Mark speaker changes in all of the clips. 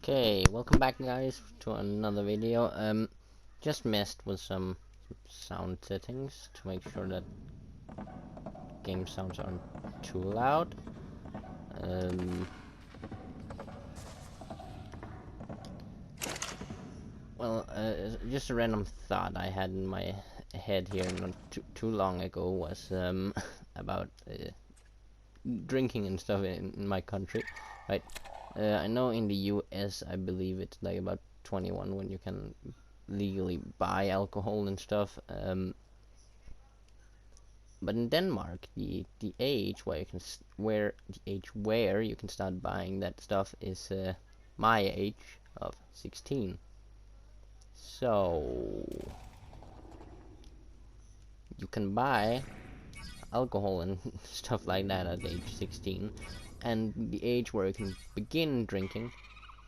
Speaker 1: Okay, welcome back guys to another video. Just messed with some sound settings to make sure that game sounds aren't too loud. Um, just a random thought I had in my head here not too long ago was about drinking and stuff in my country, right? I know in the US I believe it's like about 21 when you can legally buy alcohol and stuff. But in Denmark, the age where you can start buying that stuff is my age of 16. So you can buy alcohol and stuff like that at age 16, and the age where you can begin drinking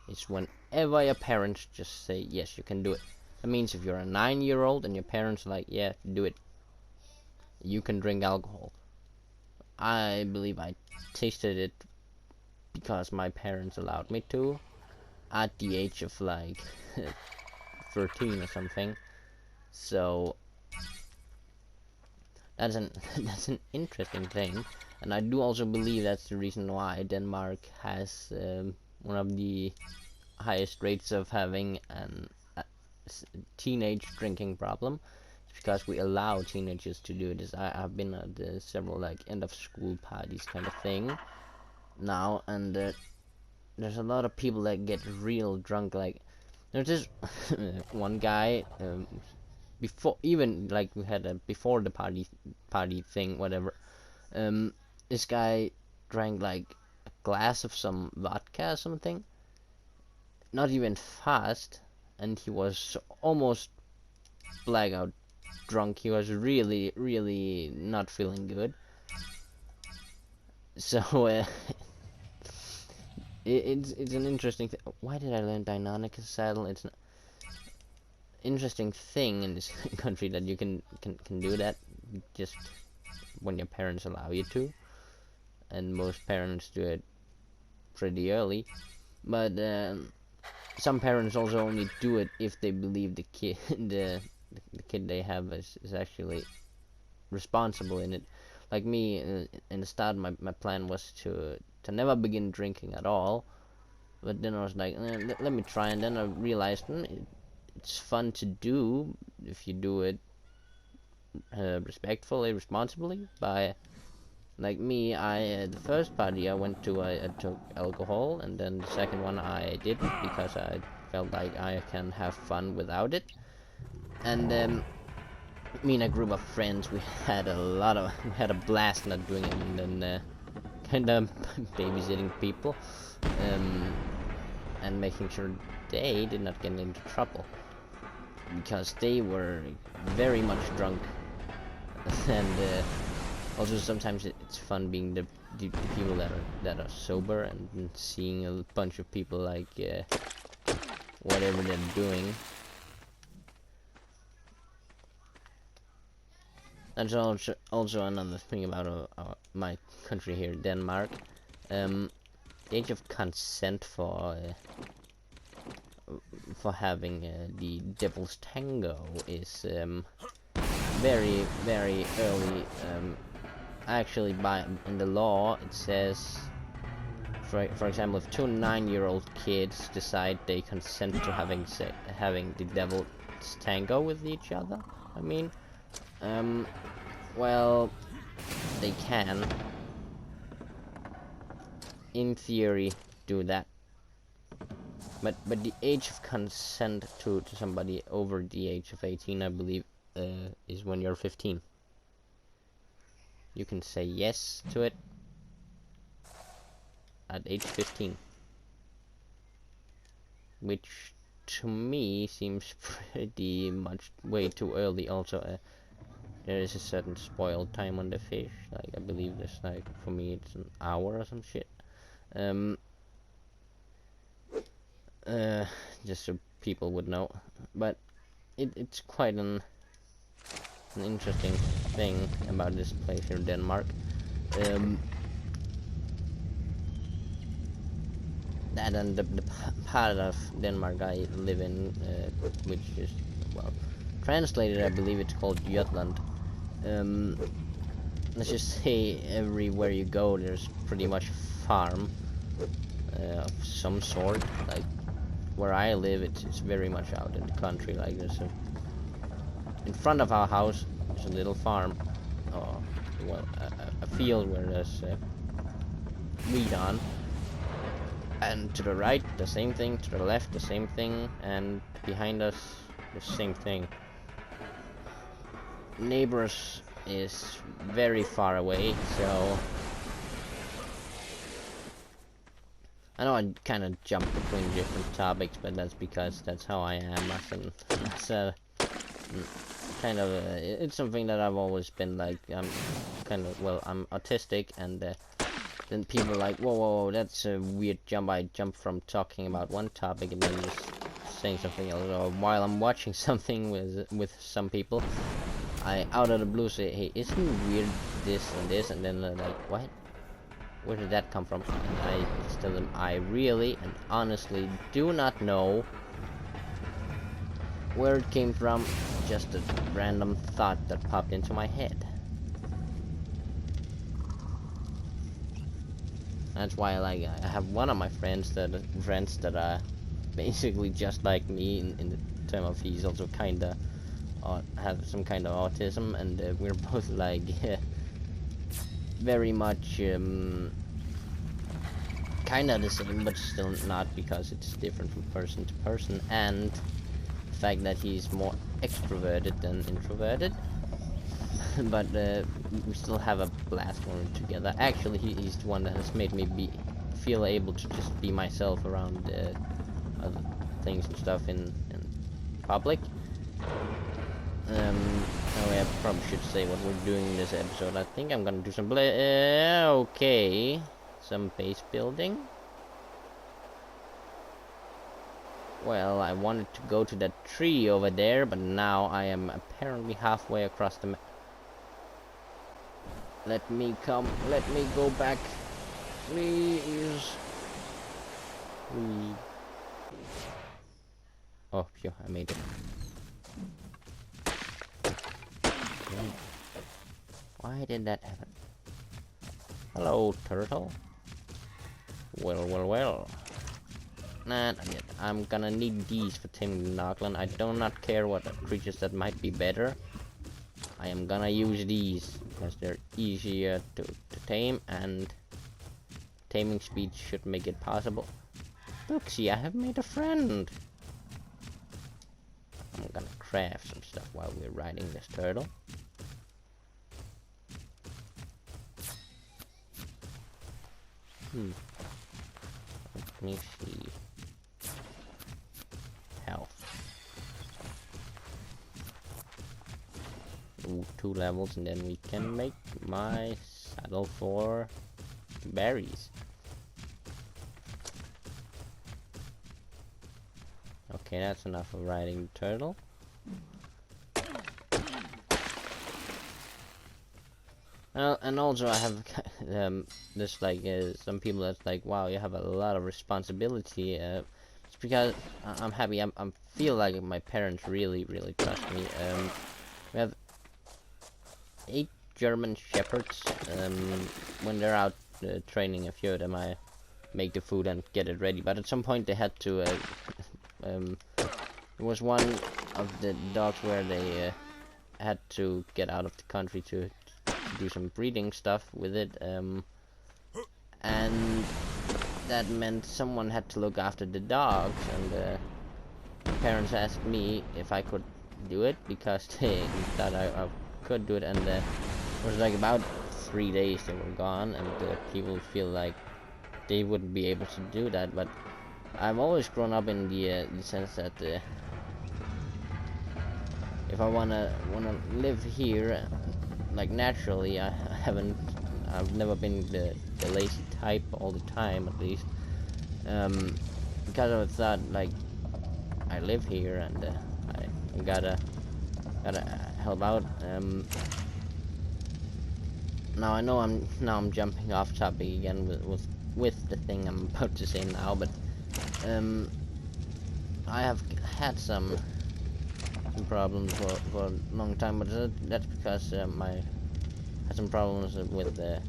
Speaker 1: is whenever your parents just say yes, you can do it. That means if you're a 9-year-old and your parents are like, yeah, do it, you can drink alcohol. I believe I tasted it because my parents allowed me to at the age of like 13 or something. So that's an that's an interesting thing, and I do also believe that's the reason why Denmark has one of the highest rates of having a teenage drinking problem. It's because we allow teenagers to do this. I've been at several like end of school parties kind of thing now, and there's a lot of people that get real drunk. Like there's this one guy, before even like we had a before the party thing, whatever. This guy drank like a glass of some vodka or something, not even fast, and he was almost blackout drunk. He was really not feeling good. So it's an interesting thing. Why did I learn Deinonychus saddle? It's an interesting thing in this country that you can do that just when your parents allow you to, and most parents do it pretty early. But some parents also only do it if they believe the kid the kid they have is actually responsible in it. Like me, in the start, my plan was to never begin drinking at all. But then I was like, let me try, and then I realized it's fun to do if you do it respectfully, responsibly. By like me, the first party I went to, I took alcohol, and then the second one I didn't because I felt like I can have fun without it. And me and a group of friends, we had a blast not doing it, and then kind of babysitting people, and making sure they did not get into trouble because they were very much drunk. And also sometimes it's fun being the people that are sober and seeing a bunch of people like whatever they're doing. That's also another thing about my country here, Denmark. The age of consent for having the Devil's Tango is very early. Actually, in the law it says, for example, if two 9-year-old kids decide they consent to having the Devil's Tango with each other, I mean, well, they can, in theory, do that. But the age of consent to somebody over the age of 18, I believe, is when you're 15. You can say yes to it at age 15, which to me seems pretty much way too early. Also, there is a certain spoiled time on the fish. Like I believe there's like, for me it's an hour or some shit. Just so people would know. But it's quite an interesting thing about this place here in Denmark. that and the part of Denmark I live in, which is, well, translated, I believe it's called Jutland. Let's just say everywhere you go, there's pretty much farm of some sort. Like where I live, it's very much out in the country. Like there's in front of our house, there's a little farm, or well, a field where there's wheat on. And to the right, the same thing. To the left, the same thing. And behind us, the same thing. Neighbors is very far away, so I know I kind of jump between different topics, but that's because that's how I am as a kind of it's something that I've always been like. I'm kind of, well, I'm autistic, and then people are like, whoa, that's a weird jump. I jump from talking about one topic and then just saying something else, or while I'm watching something with some people, I out of the blue say, hey, isn't it weird this and this, and then they're like, what? Where did that come from? And I just tell them I really and honestly do not know where it came from, just a random thought that popped into my head. That's why I have one of my friends that are basically just like me in the term of he's also kinda have some kind of autism, and we're both like very much kinda the same, but still not, because it's different from person to person, and the fact that he's more extroverted than introverted. But we still have a blast when we're together. Actually, he's the one that has made me feel able to just be myself around other things and stuff in public. Oh, I probably should say what we're doing in this episode. I think I'm gonna do some okay, some base building. Well, I wanted to go to that tree over there, but now I am apparently halfway across the map. Let me go back, please. Oh, phew, I made it. Okay. Why did that happen? Hello, turtle. Well. Not yet. I'm gonna need these for taming the Noglin. I do not care what creatures that might be better. I am gonna use these because they're easier to tame, and taming speed should make it possible. Look, see, I have made a friend. I'm gonna craft some stuff while we're riding this turtle. Let me see. Health. Ooh, 2 levels, and then we can make my saddle for berries. Okay, that's enough of riding the turtle. And also I have this like some people that's like, wow, you have a lot of responsibility. It's because I'm happy. I feel like my parents really trust me. We have 8 German shepherds. When they're out training, a few of them I make the food and get it ready. But at some point they had to. There was one of the dogs where they had to get out of the country to do some breeding stuff with it, and that meant someone had to look after the dogs, and my parents asked me if I could do it because they thought I could do it, and it was like about 3 days they were gone, and people feel like they wouldn't be able to do that. But I've always grown up in the sense that if I wanna live here like naturally, I've never been the lazy type all the time, at least, because I thought like I live here and I gotta help out. Now I know I'm jumping off topic again with the thing I'm about to say now, but I have had some problems for a long time, but that's because I had some problems with a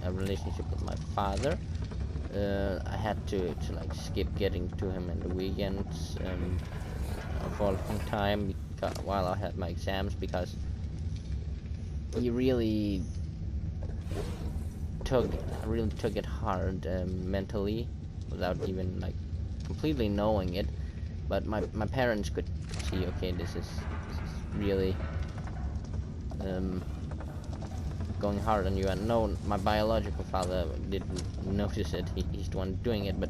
Speaker 1: relationship with my father. I had to like skip getting to him in the weekends for a long time while I had my exams, because he really took it hard mentally, without even like completely knowing it. But my parents could see, okay, this is really going hard on you. And no, my biological father didn't notice it. He's the one doing it. But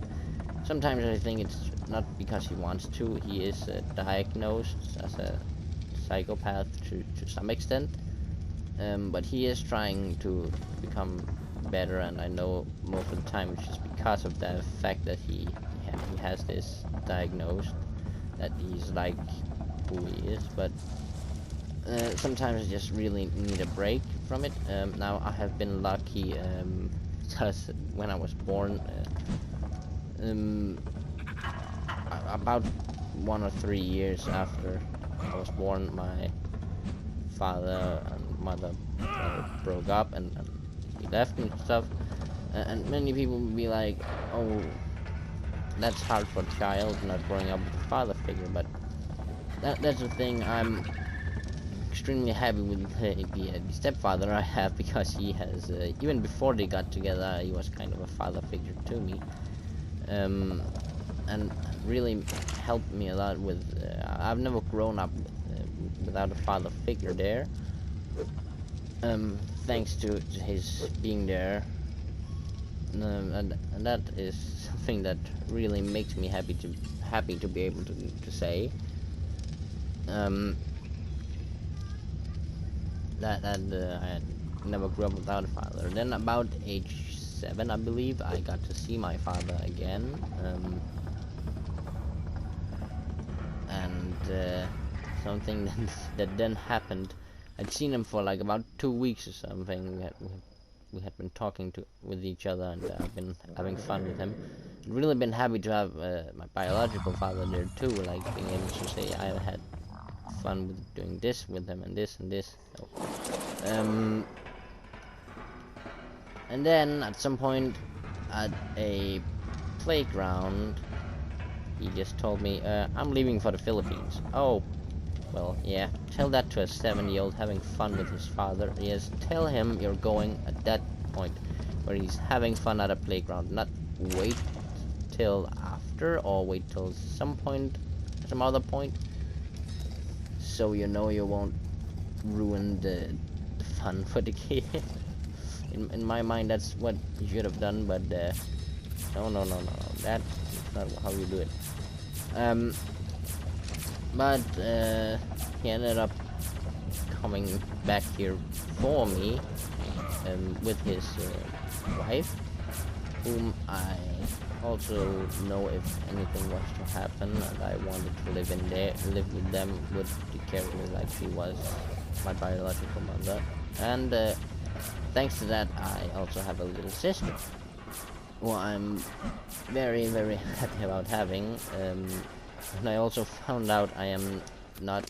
Speaker 1: sometimes I think it's not because he wants to. He is diagnosed as a psychopath to some extent. But he is trying to become better, and I know most of the time it's just because of the fact that he has this diagnosed, that he's like who he is. But sometimes I just really need a break from it. Now I have been lucky, because when I was born, about 1 or 3 years after I was born, my father and mother broke up, and he left and stuff. And many people will be like, oh, that's hard for a child not growing up with a father figure. But that's the thing. I'm extremely happy with the stepfather I have, because he has even before they got together, he was kind of a father figure to me, and really helped me a lot with I've never grown up without a father figure there, thanks to his being there. And that is something that really makes me happy to be able to say that I had never grew up without a father. Then about age 7, I believe, I got to see my father again, and something that then happened. I'd seen him for like about 2 weeks or something. We had been talking with each other, and I've been having fun with him. I've really been happy to have my biological father there too, like being able to say I had fun with doing this with him, and this and this. So, and then at some point at a playground, he just told me, I'm leaving for the Philippines. Oh, well, yeah, tell that to a 7-year-old having fun with his father. Yes, tell him you're going at that point where he's having fun at a playground, not wait till after, or wait till some other point, so you know you won't ruin the fun for the kid. In my mind, that's what you should have done, but no, that's not how you do it. But he ended up coming back here for me, with his wife, whom I also know if anything was to happen and I wanted to live with them, would take care of me like she was my biological mother. And thanks to that, I also have a little sister, who I'm very, very happy about having. And I also found out I am not,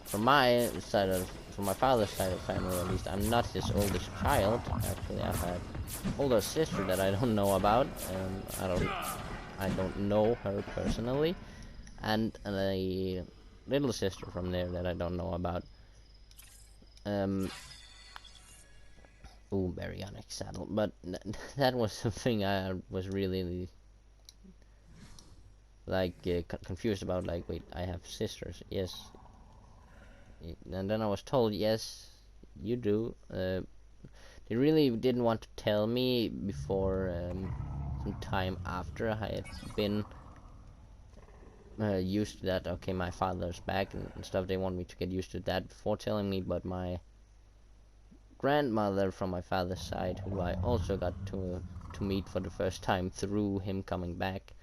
Speaker 1: from my father's side of the family at least, I'm not his oldest child. Actually, I have an older sister that I don't know about. I don't know her personally, and a little sister from there that I don't know about. Ooh, baryonic saddle. But that was something I was really like confused about. Like, wait, I have sisters? Yes. And then I was told, yes, you do. They really didn't want to tell me before some time after I had been used to that. Okay, my father's back and stuff. They want me to get used to that before telling me. But my grandmother from my father's side, who I also got to meet for the first time through him coming back,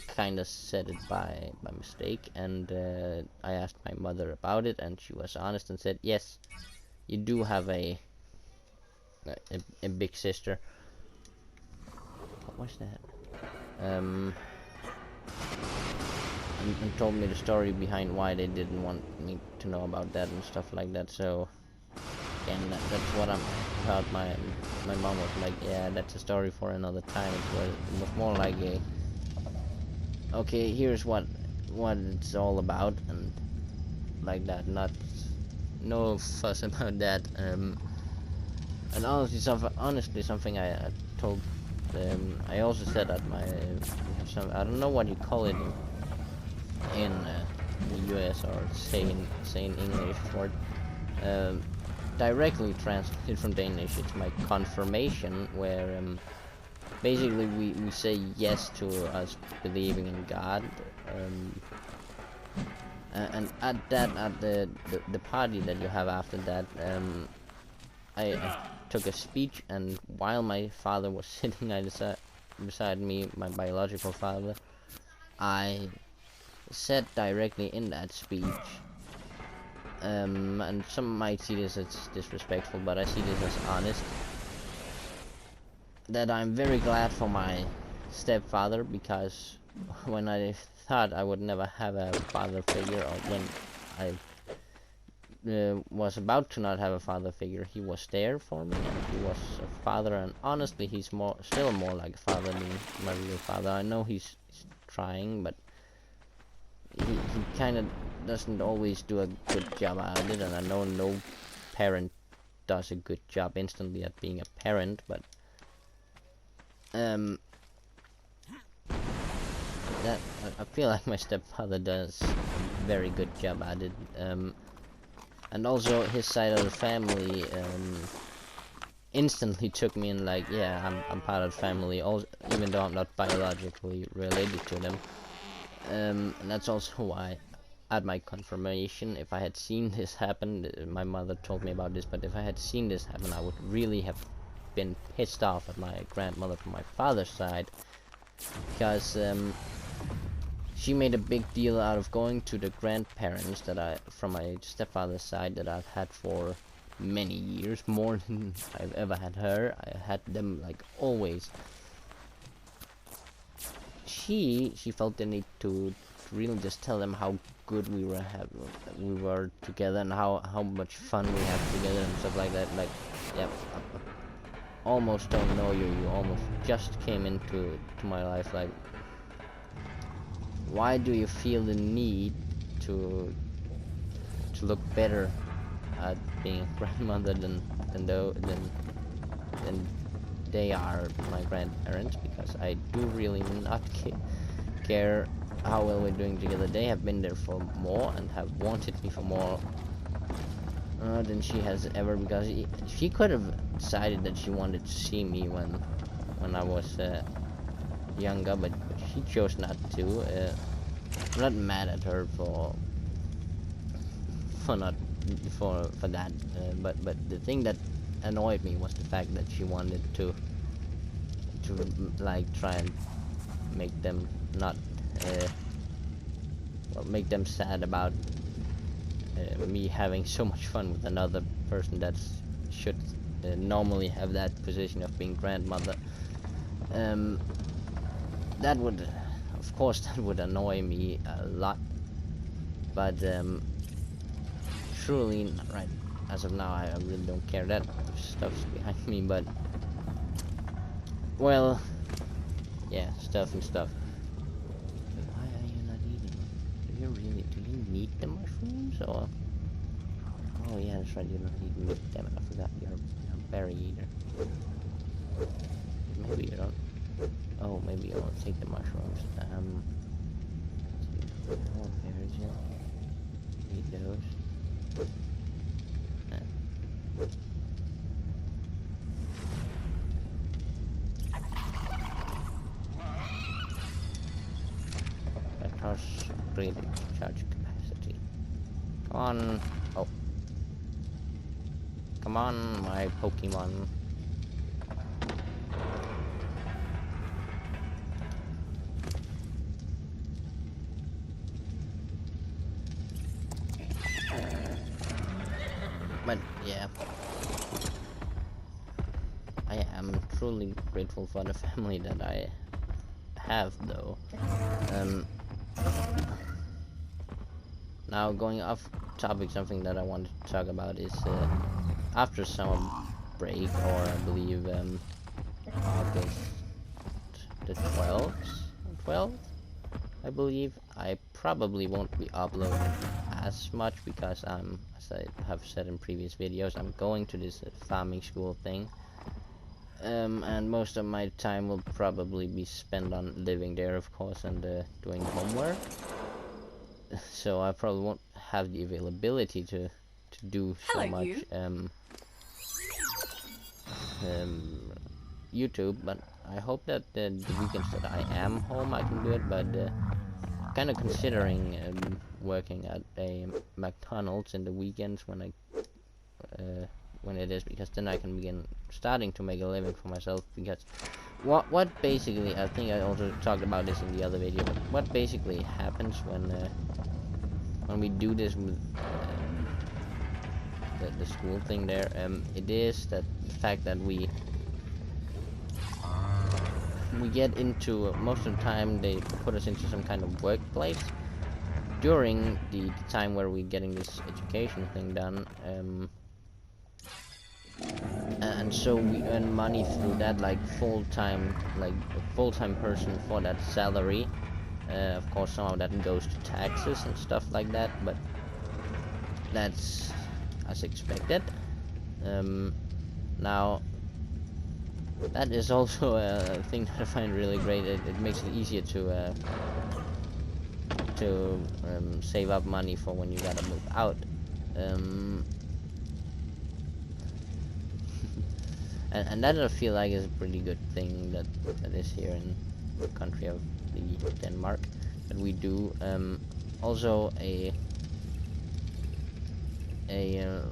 Speaker 1: kind of said it by mistake, and I asked my mother about it, and she was honest and said, yes, you do have a big sister. what was that? And told me the story behind why they didn't want me to know about that and stuff like that. So again, that's what I thought. My mom was like, yeah, that's a story for another time. It was more like a, okay, here's what it's all about, and like that. No fuss about that. And honestly, something I told. I also said that we have some, I don't know what you call it in the US, or say in English for it. Directly translated from Danish, it's my confirmation, where basically we say yes to us believing in God. And at the party that you have after that, I took a speech, and while my father was sitting beside me, my biological father, I said directly in that speech, and some might see this as disrespectful, but I see this as honest, that I'm very glad for my stepfather, because when I thought I would never have a father figure, or when I was about to not have a father figure, he was there for me, and he was a father, and honestly, he's still more like a father than my real father. I know he's trying, but he kind of doesn't always do a good job at it, and I know no parent does a good job instantly at being a parent, but that I feel like my stepfather does a very good job at it. And also his side of the family instantly took me in, like, yeah, I'm part of the family, also, even though I'm not biologically related to them. And that's also why at my confirmation, if I had seen this happen, my mother told me about this, but if I had seen this happen, I would really have been pissed off at my grandmother from my father's side, because she made a big deal out of going to the grandparents that from my stepfather's side, that I've had for many years, more than I've ever had her. I had them like always. She felt the need to really just tell them how good we were together, and how much fun we have together and stuff like that. Like, yeah, I almost don't know you. You almost just came into my life. Like, why do you feel the need to look better at being a grandmother than they are my grandparents? Because I do really not care how well we're doing together. They have been there for more and have wanted me for more than she has ever, because she could have decided that she wanted to see me when I was younger, but she chose not to. I'm not mad at her for that, but the thing that annoyed me was the fact that she wanted to like try and make them not make them sad about me having so much fun with another person that should normally have that position of being grandmother. That would, of course, that would annoy me a lot, but truly, right, as of now, I really don't care. That stuff's behind me, but, well, yeah, stuff and stuff. Why are you not eating? Do you need the mushrooms, or? Oh yeah, that's right, you don't need meat. Damn it, I forgot you're a berry eater. Maybe you don't. Oh, maybe you won't take the mushrooms. Oh, berries, yeah. Eat those. That has really charge capacity. Come on. Oh. Come on, my Pokemon. But yeah, I am truly totally grateful for the family that I have, though. Now, going off topic, something that I wanted to talk about is after summer break, or I believe August the 12th, I believe, I probably won't be uploading as much because as I have said in previous videos, I'm going to this farming school thing. And most of my time will probably be spent on living there, of course, and doing homework. So I probably won't have the availability to do so much YouTube, but I hope that the weekends that I am home I can do it. But kind of considering working at a McDonald's in the weekends when it is, because then I can begin starting to make a living for myself. Because what basically, I think I also talked about this in the other video, but what basically happens when we do this with the school thing there, it is that the fact that we get into, most of the time they put us into some kind of workplace during the time where we're getting this education thing done, and so we earn money through that, like full-time person for that salary. Of course, some of that goes to taxes and stuff like that, but that's as expected. Now, that is also a thing that I find really great. It makes it easier to save up money for when you gotta move out. And that I feel like is a pretty good thing that is here in the country of Denmark, that we do. Also a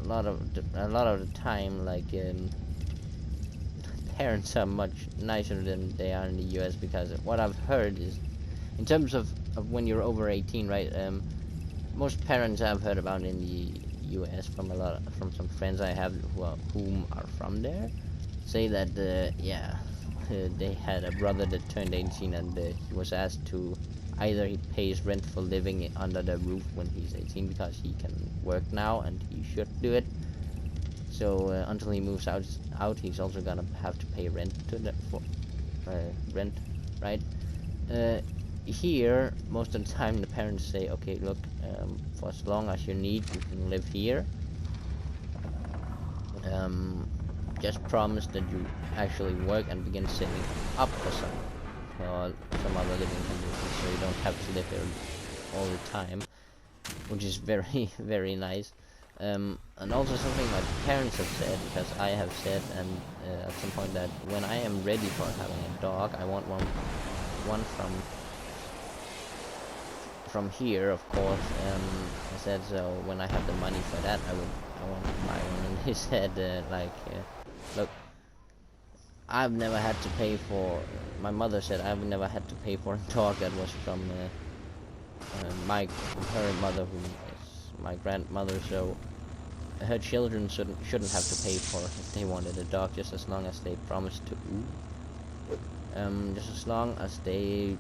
Speaker 1: lot of the time, like parents are much nicer than they are in the US, because what I've heard is, in terms of when you're over 18, right? Most parents I've heard about in the US from some friends I have whom are from there, say that they had a brother that turned 18, and he was asked to either he pays rent for living under the roof when he's 18, because he can work now and he should do it. So until he moves out, he's also gonna have to pay rent rent, right? Here, most of the time, the parents say, okay, look, for as long as you need, you can live here. Just promise that you actually work and begin saving up for some other living conditions, so you don't have to live here all the time, which is very, very nice. And also something my parents have said, because I have said, and at some point, that when I am ready for having a dog, I want one from here, of course. I said, so when I have the money for that, I want to buy one. And they said, look, I've never had to pay for. My mother said I've never had to pay for a dog that was from her mother, who is my grandmother. So her children shouldn't have to pay for if they wanted a dog, just as long as they promised to. Just as long as they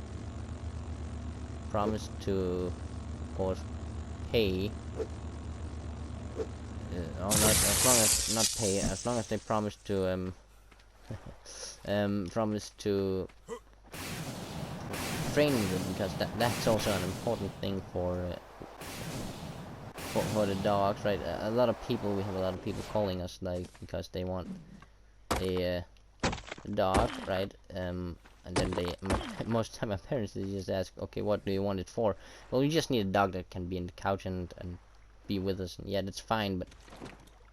Speaker 1: promised to, of course, pay. As long as they promised to promise to train them, because that's also an important thing for the dogs, right? We have a lot of people calling us, like, because they want a dog, right? And then most time my parents, they just ask, okay, what do you want it for? Well, we just need a dog that can be in the couch and be with us. And yeah, that's fine, but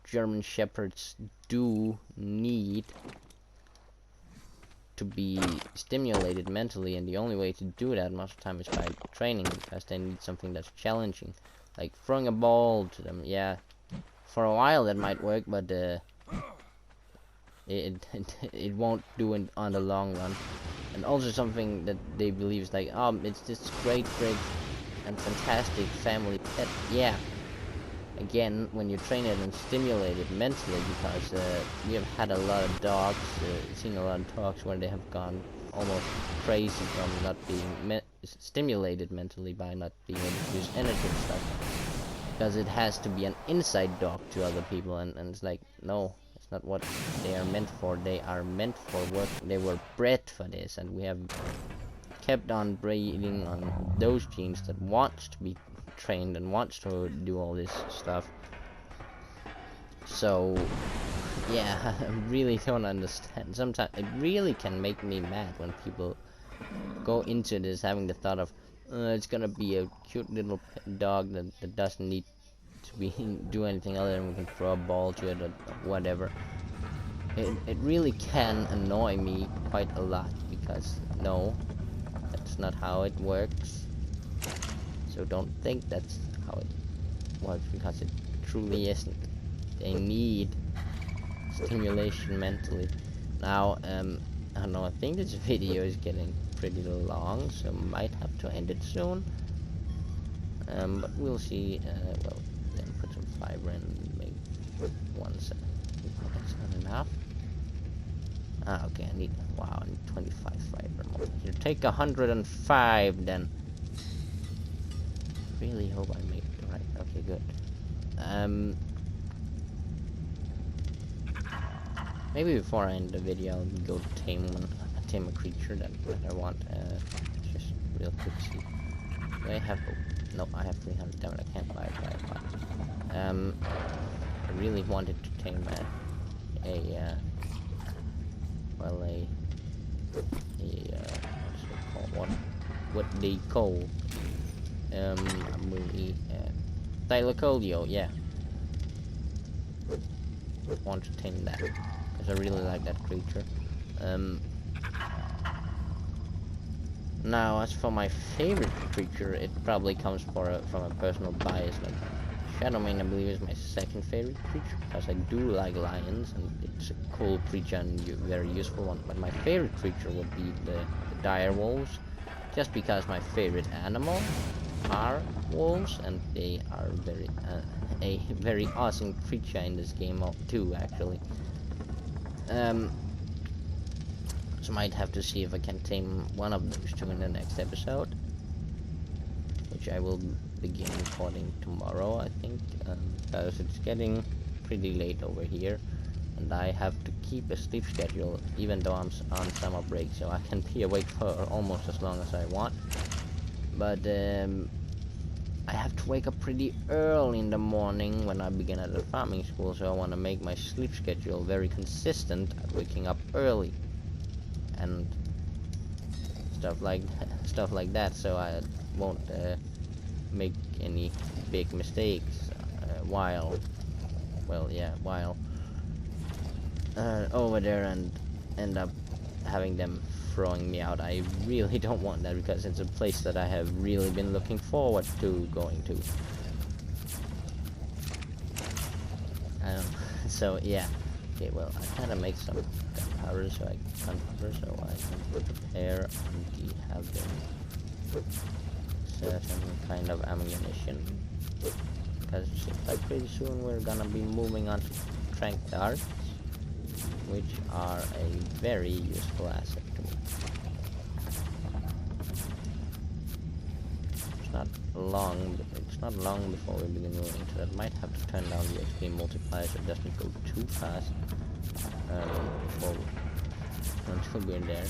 Speaker 1: German Shepherds do need to be stimulated mentally, and the only way to do that most of the time is by training, because they need something that's challenging, like throwing a ball to them. Yeah, for a while that might work, but it won't do it on the long run. And also something that they believe is like, it's this great and fantastic family pet. Yeah, again, when you train it and stimulate it mentally, because we have had a lot of dogs, seen a lot of dogs where they have gone almost crazy from not being stimulated mentally by not being able to use energy and stuff. Because it has to be an inside dog to other people, and it's like, no, it's not what they are meant for. They are meant for work. They were bred for this, and we have kept on breeding on those genes that wants to be trained and wants to do all this stuff. So yeah, I really don't understand. Sometimes it really can make me mad when people go into this having the thought of it's gonna be a cute little dog that doesn't need to be do anything other than we can throw a ball to it or whatever. It really can annoy me quite a lot, because no, that's not how it works. So don't think that's how it works, because it truly isn't. They need stimulation mentally. Now, I don't know, I think this video is getting pretty long, so might have to end it soon. But we'll see. Well, then put some fiber in, make one set. That's not enough. Ah, okay, I need, wow, I need 25 fiber more. Here, take 105 then. Really hope I make it right. Okay, good. Maybe before I end the video, I'll go tame a creature that I want. Just real quick see. Do I have? Oh, no, I have 300. Damn it, I can't buy it. I really wanted to tame well, what they call a movie, Thylacoleo, yeah. Want to tame that, because I really like that creature. Now, as for my favorite creature, it probably comes from a personal bias. Like, Shadowmane, I believe, is my second favorite creature, because I do like lions, and it's a cool creature and very useful one. But my favorite creature would be the dire wolves, just because my favorite animal are wolves, and they are a very awesome creature in this game too, actually. So might have to see if I can tame one of those two in the next episode, which I will begin recording tomorrow, I think, because it's getting pretty late over here, and I have to keep a sleep schedule even though I'm on summer break, so I can be awake for almost as long as I want. But I have to wake up pretty early in the morning when I begin at the farming school, so I want to make my sleep schedule very consistent at waking up early and stuff like that, so I won't make any big mistakes while over there and end up having them throwing me out. I really don't want that, because it's a place that I have really been looking forward to going to. So yeah. Okay, well, I kind of make some gunpowder so I can prepare and have them certain kind of ammunition, because it seems like pretty soon we're gonna be moving on to trank darts, which are a very useful asset to me. It's not long before we begin moving to that. Might have to turn down the XP multiplier so it doesn't go too fast until we're there.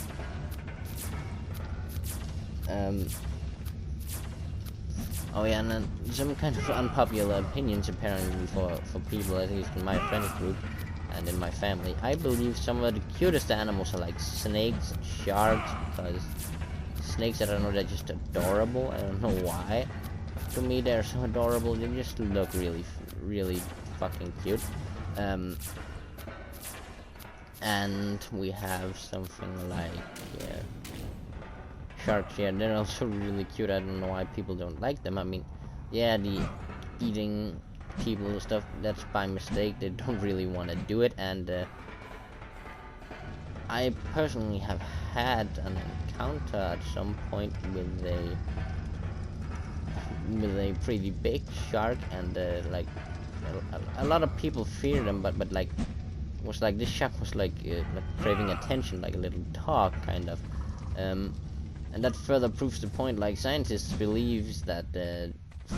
Speaker 1: Oh yeah, and then some kind of unpopular opinions apparently for people, at least in my friend group and in my family. I believe some of the cutest animals are like snakes and sharks, because snakes, I don't know, they're just adorable. I don't know why. To me, they're so adorable. They just look really fucking cute. And we have something like sharks. Yeah, they're also really cute. I don't know why people don't like them. I mean, yeah, the eating people and stuff, that's by mistake. They don't really want to do it, and I personally have had an encounter at some point with a pretty big shark, and like a lot of people fear them, but like was like this shark was like craving attention, like a little dog kind of, and that further proves the point. Like scientists believes that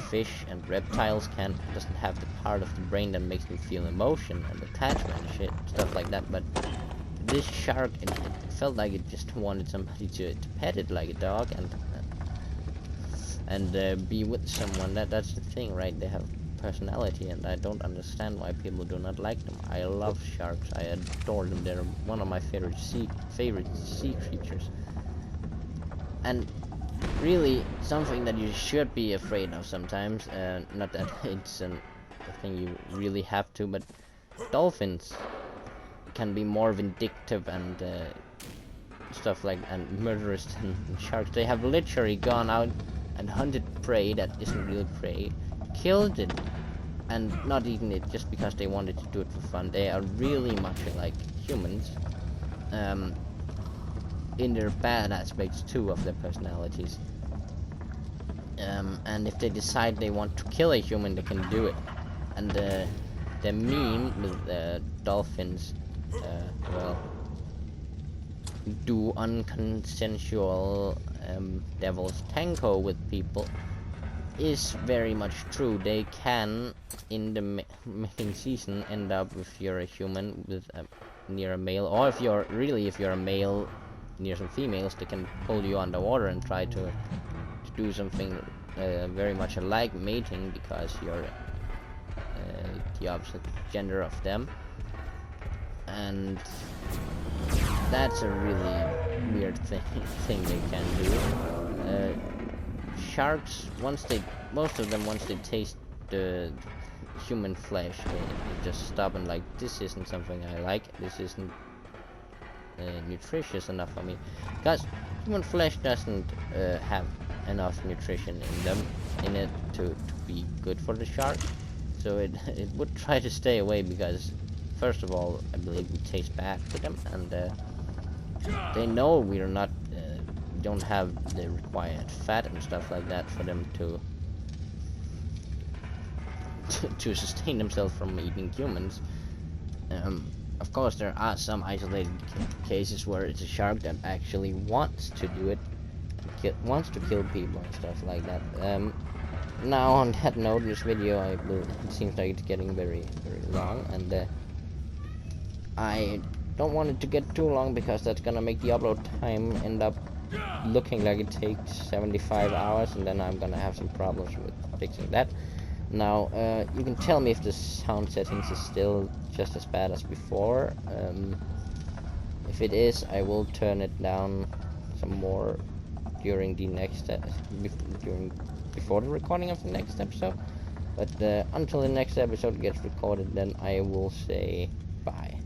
Speaker 1: fish and reptiles doesn't have the part of the brain that makes them feel emotion and attachment and shit, stuff like that. But this shark, it felt like it just wanted somebody to pet it like a dog and be with someone. That's the thing, right? They have personality, and I don't understand why people do not like them. I love sharks. I adore them. They're one of my favorite sea creatures. And really, something that you should be afraid of sometimes. Not that it's a thing you really have to, but dolphins can be more vindictive and stuff like and murderous than sharks. They have literally gone out and hunted prey that isn't really prey, killed it, and not eaten it just because they wanted to do it for fun. They are really much like humans, in their bad aspects too of their personalities. And if they decide they want to kill a human, they can do it. And the meme with dolphins, well, do unconsensual devil's tango with people is very much true. They can, in the mating season, end up, if you're a human with near a male, or if you're a male near some females, they can pull you underwater and try to do something very much alike mating because you're the opposite gender of them, and that's a really weird thing they can do. Sharks, once they taste the human flesh, they just stop and like, this isn't something I like, this isn't nutritious enough for me, because human flesh doesn't have enough nutrition in it to be good for the shark, so it would try to stay away, because first of all, I believe we taste bad to them, and they know we are not don't have the required fat and stuff like that for them to sustain themselves from eating humans. Of course, there are some isolated cases where it's a shark that actually wants to do it, wants to kill people and stuff like that. Now, on that note, this video, it seems like it's getting very, very long, and I don't want it to get too long because that's gonna make the upload time end up looking like it takes 75 hours, and then I'm gonna have some problems with fixing that. Now, you can tell me if the sound settings is still just as bad as before. If it is, I will turn it down some more during the next before the recording of the next episode. But until the next episode gets recorded, then I will say bye.